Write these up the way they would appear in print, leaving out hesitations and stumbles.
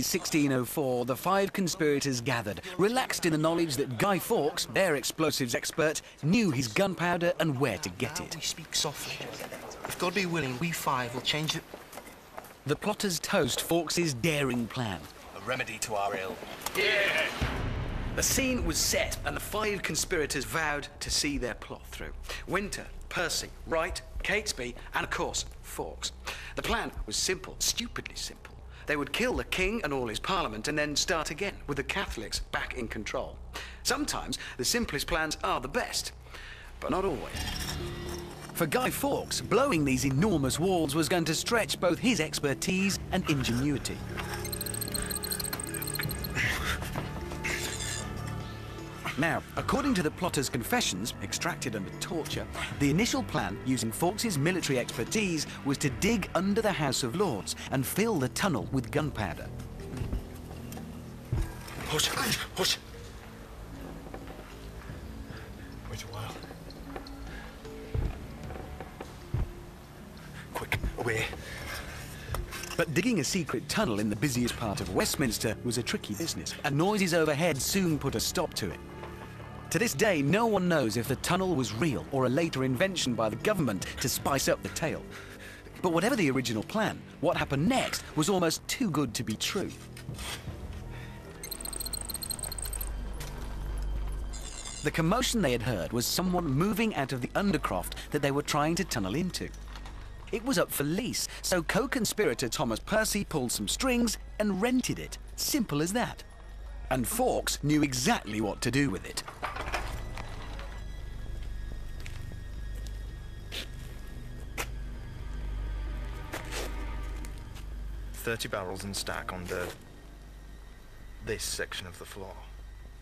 1604, the 5 conspirators gathered, relaxed in the knowledge that Guy Fawkes, their explosives expert, knew his gunpowder and where to get it. We speak softly. If God be willing, we 5 will change it. The plotters toast Fawkes' daring plan. A remedy to our ill. Yeah! The scene was set, and the 5 conspirators vowed to see their plot through. Winter, Percy, Wright, Catesby, and of course, Fawkes. The plan was simple, stupidly simple. They would kill the king and all his parliament and then start again, with the Catholics back in control. Sometimes the simplest plans are the best, but not always. For Guy Fawkes, blowing these enormous walls was going to stretch both his expertise and ingenuity. Now, according to the plotters' confessions, extracted under torture, the initial plan, using Fawkes' military expertise, was to dig under the House of Lords and fill the tunnel with gunpowder. Hush, hush. Wait a while. Quick, away. But digging a secret tunnel in the busiest part of Westminster was a tricky business, and noises overhead soon put a stop to it. To this day, no one knows if the tunnel was real or a later invention by the government to spice up the tale. But whatever the original plan, what happened next was almost too good to be true. The commotion they had heard was someone moving out of the undercroft that they were trying to tunnel into. It was up for lease, so co-conspirator Thomas Percy pulled some strings and rented it. Simple as that. And Fawkes knew exactly what to do with it. $30 barrels in stack on this section of the floor.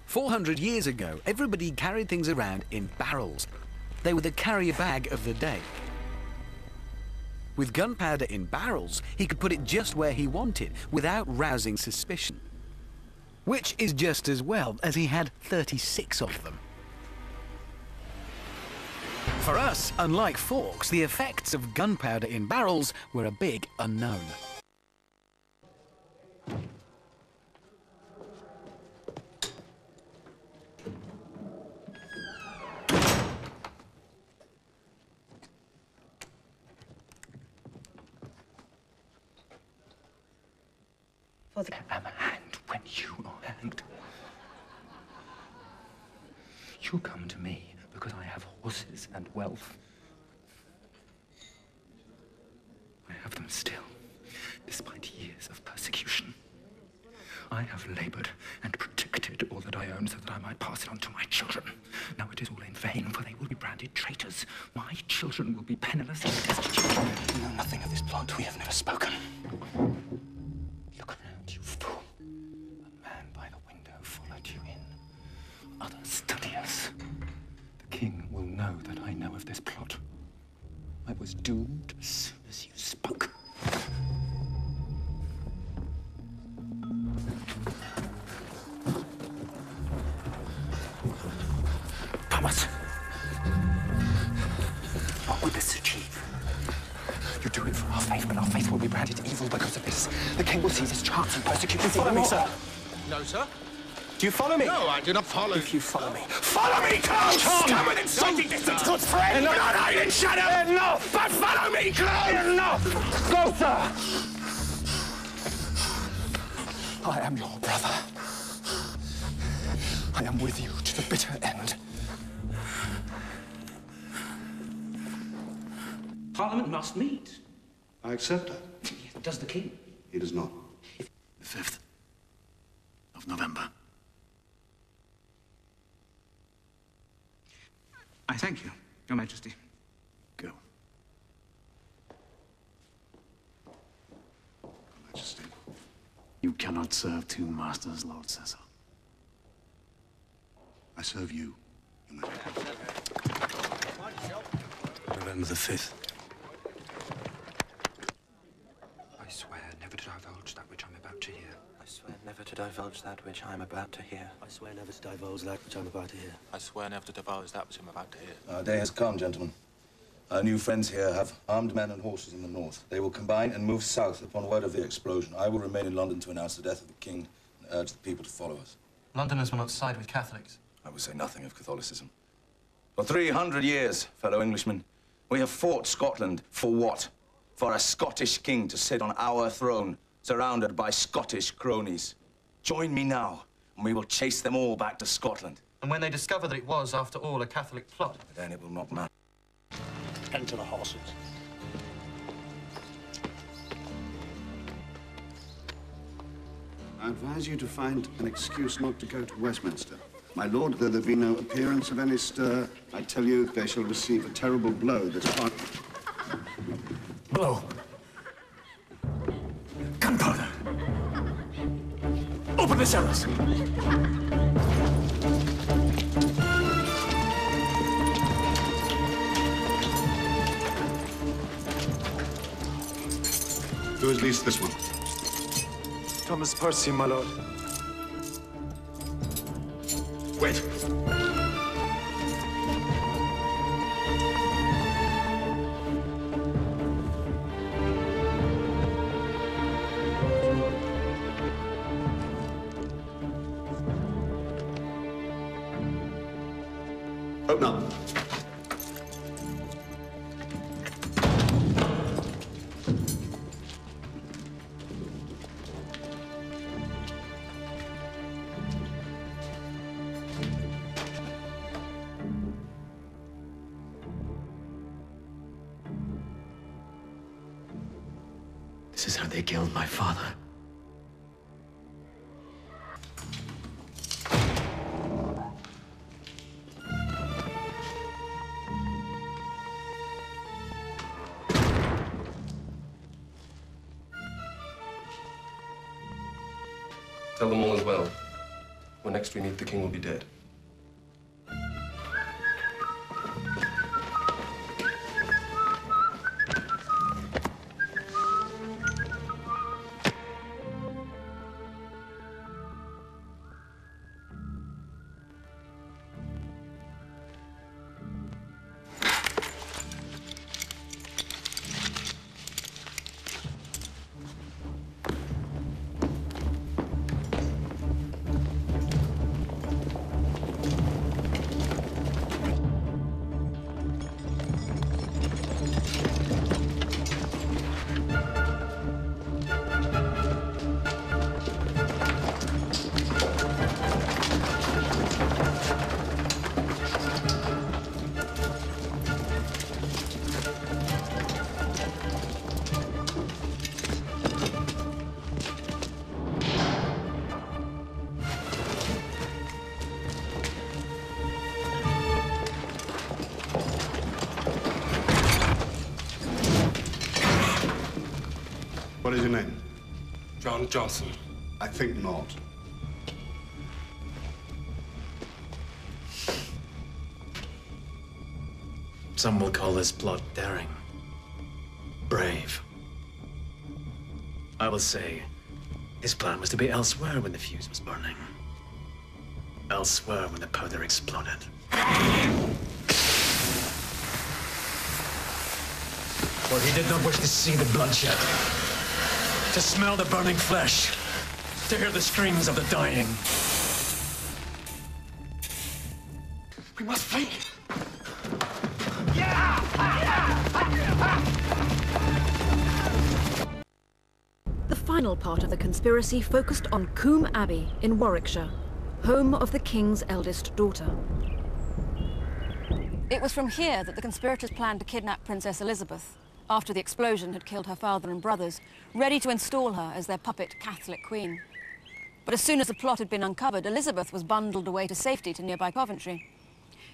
400 years ago, everybody carried things around in barrels. They were the carrier bag of the day. With gunpowder in barrels, he could put it just where he wanted, without rousing suspicion. Which is just as well, as he had 36 of them. For us, unlike Fawkes, the effects of gunpowder in barrels were a big unknown. I am hanged when you are hanged. You come to me because I have horses and wealth. I have them still, despite years of persecution. I have labored and protected all that I own so that I might pass it on to my children. Now it is all in vain, for they will be branded traitors. My children will be penniless and destitute. You know nothing of this plot. We have never spoken. Look around, you fool. A man by the window followed you in. Others study us. The king will know that I know of this plot. I was doomed as soon as you spoke. Thomas! What would this achieve? You do it for our faith, but our faith will be branded evil because of this. The king will seize his chance and persecute us. Follow me, sir. No, sir. Do you follow me? No, I do not follow. If you follow me. Follow me, close! Come within striking distance, good friend! Do not hide in shadow! Enough! But follow me, close! Enough! Go, sir! I am your brother. I am with you to the bitter end. Parliament must meet. I accept that. Does the king? He does not. The 5th of November. I thank you, Your Majesty. Go. Your Majesty. You cannot serve two masters, Lord Cecil. I serve you, Your Majesty. November the 5th. I swear never to divulge that which I'm about to hear. I swear never to divulge that which I am about to hear. I swear never to divulge that which I'm about to hear. I swear never to divulge that which I'm about to hear. Our day has come, gentlemen. Our new friends here have armed men and horses in the north. They will combine and move south upon word of the explosion. I will remain in London to announce the death of the king and urge the people to follow us. Londoners will not side with Catholics. I will say nothing of Catholicism. For 300 years, fellow Englishmen, we have fought Scotland for what? For a Scottish king to sit on our throne, surrounded by Scottish cronies. Join me now, and we will chase them all back to Scotland. And when they discover that it was, after all, a Catholic plot? Then it will not matter. Enter the horses. I advise you to find an excuse not to go to Westminster. My lord, though there be no appearance of any stir, I tell you they shall receive a terrible blow this part. Blow. Gunpowder. Open the cellars. Who has leased this one? Thomas Percy, my lord. Wait. Open up. This is how they killed my father. Tell them all as well. When next we meet, the king will be dead. What is your name? John Johnson. I think not. Some will call this plot daring. Brave. I will say, his plan was to be elsewhere when the fuse was burning. Elsewhere when the powder exploded. For he did not wish to see the bloodshed, to smell the burning flesh, to hear the screams of the dying. We must flee. The final part of the conspiracy focused on Combe Abbey in Warwickshire, home of the king's eldest daughter. It was from here that the conspirators planned to kidnap Princess Elizabeth, after the explosion had killed her father and brothers, ready to install her as their puppet Catholic queen. But as soon as the plot had been uncovered, Elizabeth was bundled away to safety to nearby Coventry.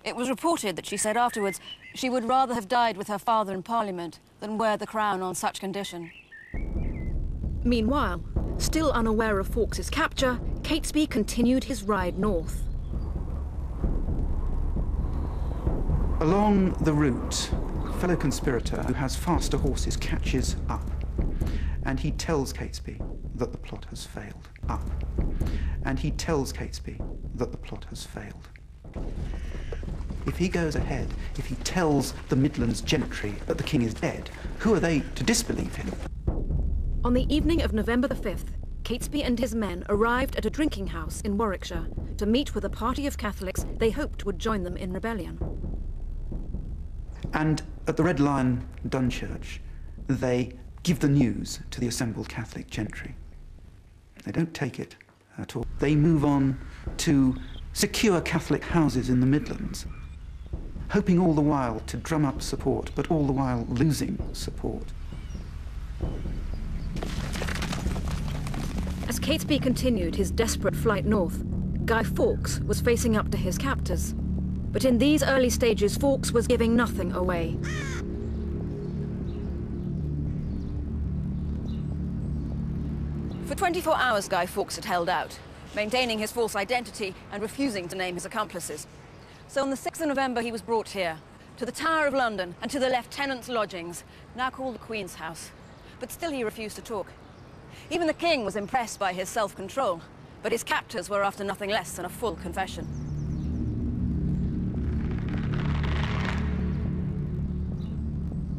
It was reported that she said afterwards she would rather have died with her father in Parliament than wear the crown on such condition. Meanwhile, still unaware of Fawkes's capture, Catesby continued his ride north. Along the route, a fellow conspirator who has faster horses catches up, and he tells Catesby that the plot has failed. And he tells Catesby that the plot has failed. If if he goes ahead, if he tells the Midlands gentry that the king is dead, who are they to disbelieve him? On the evening of November the 5th, Catesby and his men arrived at a drinking house in Warwickshire to meet with a party of Catholics they hoped would join them in rebellion. And at the Red Lion, Dunchurch, they give the news to the assembled Catholic gentry. They don't take it at all. They move on to secure Catholic houses in the Midlands, hoping all the while to drum up support, but all the while losing support. As Catesby continued his desperate flight north, Guy Fawkes was facing up to his captors. But in these early stages, Fawkes was giving nothing away. For 24 hours, Guy Fawkes had held out, maintaining his false identity and refusing to name his accomplices. So on the 6th of November, he was brought here, to the Tower of London and to the Lieutenant's lodgings, now called the Queen's House. But still he refused to talk. Even the king was impressed by his self-control, but his captors were after nothing less than a full confession.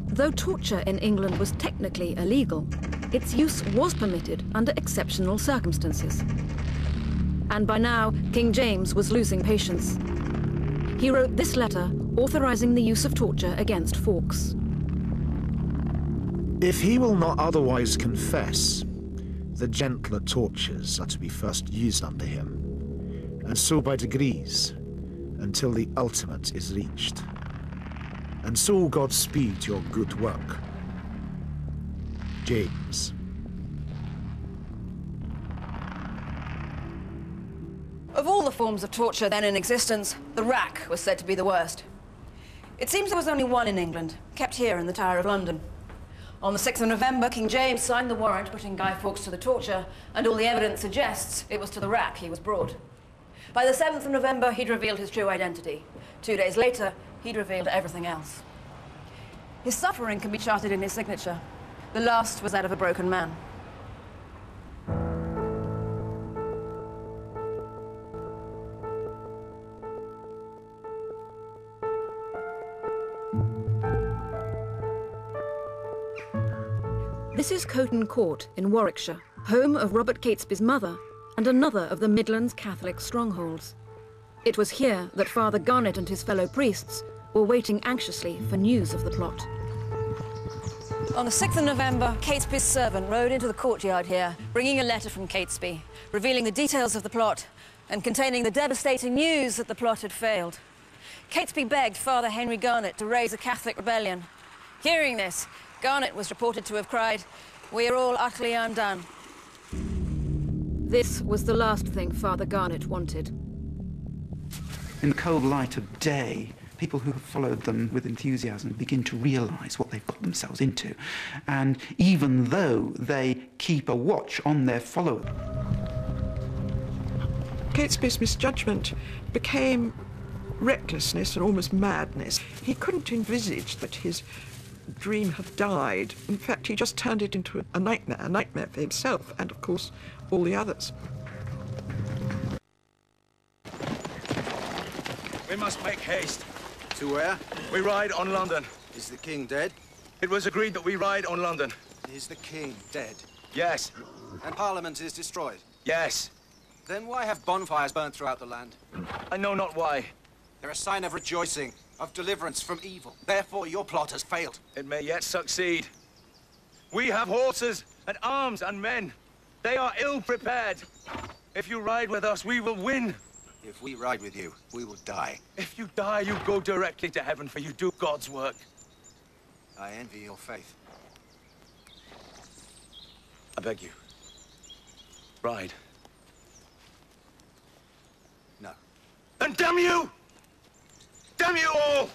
Though torture in England was technically illegal, its use was permitted under exceptional circumstances. And by now, King James was losing patience. He wrote this letter authorizing the use of torture against Fawkes. If he will not otherwise confess, the gentler tortures are to be first used under him, and so by degrees, until the ultimate is reached. And so God speed your good work. James. Of all the forms of torture then in existence, the rack was said to be the worst. It seems there was only one in England, kept here in the Tower of London. On the 6th of November, King James signed the warrant putting Guy Fawkes to the torture, and all the evidence suggests it was to the rack he was brought. By the 7th of November, he'd revealed his true identity. 2 days later, he'd revealed everything else. His suffering can be charted in his signature. The last was that of a broken man. This is Coton Court in Warwickshire, home of Robert Catesby's mother and another of the Midlands Catholic strongholds. It was here that Father Garnet and his fellow priests were waiting anxiously for news of the plot. On the 6th of November, Catesby's servant rode into the courtyard here, bringing a letter from Catesby, revealing the details of the plot and containing the devastating news that the plot had failed. Catesby begged Father Henry Garnet to raise a Catholic rebellion. Hearing this, Garnet was reported to have cried, "We are all utterly undone." This was the last thing Father Garnet wanted. In the cold light of day, people who have followed them with enthusiasm begin to realise what they've got themselves into. And even though they keep a watch on their followers... Catesby's misjudgment became recklessness and almost madness. He couldn't envisage that his dream had died. In fact, he just turned it into a nightmare for himself and, of course, all the others. We must make haste. To where? We ride on London. Is the king dead? It was agreed that we ride on London. Is the king dead? Yes. And Parliament is destroyed? Yes. Then why have bonfires burned throughout the land? I know not why. They're a sign of rejoicing, of deliverance from evil. Therefore, your plot has failed. It may yet succeed. We have horses and arms and men. They are ill prepared. If you ride with us, we will win. If we ride with you, we will die. If you die, you go directly to heaven, for you do God's work. I envy your faith. I beg you. Ride. No. Then damn you! Damn you all!